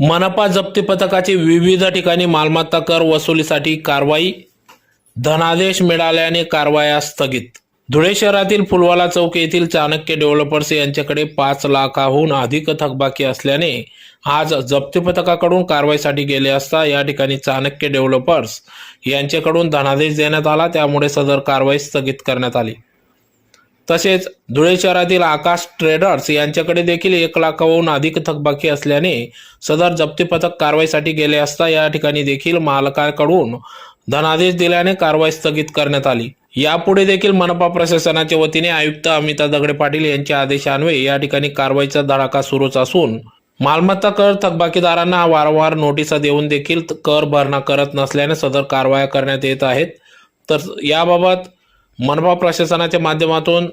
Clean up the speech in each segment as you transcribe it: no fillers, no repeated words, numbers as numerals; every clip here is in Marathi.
मनपा जप्ती पथकाची विविध ठिकाणी मालमत्ता कर वसुलीसाठी कारवाई. धनादेश मिळाल्याने कारवाया स्थगित. धुळे शहरातील फुलवाला चौक येथील चाणक्य डेव्हलपर्स यांच्याकडे 5 लाखाहून अधिक थकबाकी असल्याने आज जप्ती पथकाकडून कारवाईसाठी गेले असता या ठिकाणी चाणक्य डेव्हलपर्स यांच्याकडून धनादेश देण्यात आला, त्यामुळे सदर कारवाई स्थगित करण्यात आली. तसेच धुळे शहरातील आकाश ट्रेडर्स यांच्याकडे देखील 1 लाखाहून अधिक थकबाकी असल्याने सदर जप्ती पथक कारवाईसाठी गेले असता या ठिकाणी देखील मालकाकडून धनादेश दिल्याने कारवाई स्थगित करण्यात आली. यापुढे देखील मनपा प्रशासनाच्या वतीने आयुक्त अमिता दगडे पाटील यांच्या आदेशान्वये या ठिकाणी कारवाईचा धडाका सुरूच असून मालमत्ता कर थकबाकीदारांना वारंवार नोटिसा देऊन देखील कर भरणा करत नसल्याने सदर कारवाया करण्यात येत आहेत. तर याबाबत मनपा प्रशासनाच्या माध्यमातून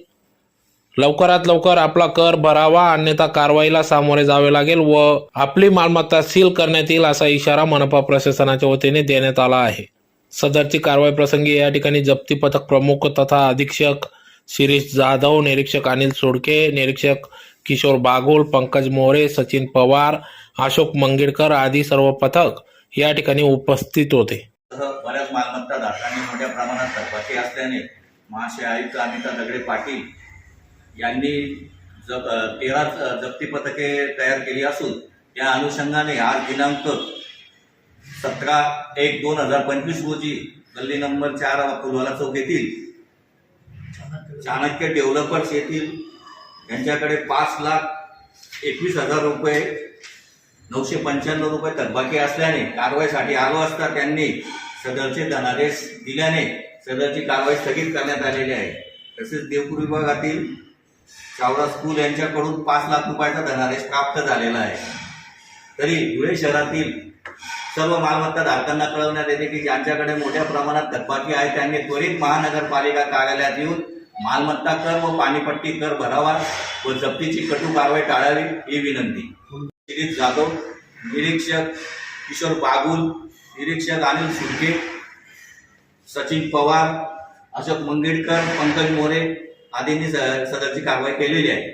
लवकरात लवकर आपला कर भरावा, अन्यथा कारवाईला सामोरे जावे लागेल व आपली मालमत्ता सील करण्यात येईल असा इशारा मनपा प्रशासनाच्या वतीने देण्यात आला आहे. सदरची कारवाई प्रसंगी या ठिकाणी जप्ती पथक प्रमुख तथा अधीक्षक शिरीष जाधव, निरीक्षक अनिल सोडके, निरीक्षक किशोर बागुल, पंकज मोरे, सचिन पवार, अशोक मंगेडकर आदी सर्व पथक या ठिकाणी उपस्थित होते. बऱ्याच मालमत्ता धारकांनी मोठ्या प्रमाणात थकबाकी असल्याने महाशय आयुक्त अमिता दगडे पाटील यांनी 13 जप्ती पथके तयार केली असून त्या अनुषंगाने आज दिनांक 17/1/2025 रोजी गल्ली नंबर 4 फुलवाला चौक येथील चाणक्य डेव्हलपर्स येथील यांच्याकडे 5,21,000 रुपये 995 रुपये थकबाकी असल्याने कारवाईसाठी आलो असता त्यांनी सदरचे धनादेश दिल्याने सदरची कारवाई स्थगित करण्यात आलेली आहे. तसेच देवपूर विभागातील चावरा स्कूल यांच्याकडून 5 लाख रुपयाचा धनादेश प्राप्त झालेला आहे. तरी धुळे शहरातील सर्व मालमत्ता धारकांना कळवण्यात येते की ज्यांच्याकडे मोठ्या प्रमाणात थकबाकी आहे त्यांनी त्वरित महानगरपालिका कार्यालयात येऊन मालमत्ता कर व पाणीपट्टी कर भरावा व जप्तीची कटू कारवाई टाळावी ही विनंती. शिरीष जाधव, निरीक्षक किशोर बागुल, निरीक्षक अनिल सोडके, सचिन पवार, अशोक मंगेडकर, पंकज मोरे आदींनी सदरची कारवाई केलेली आहे.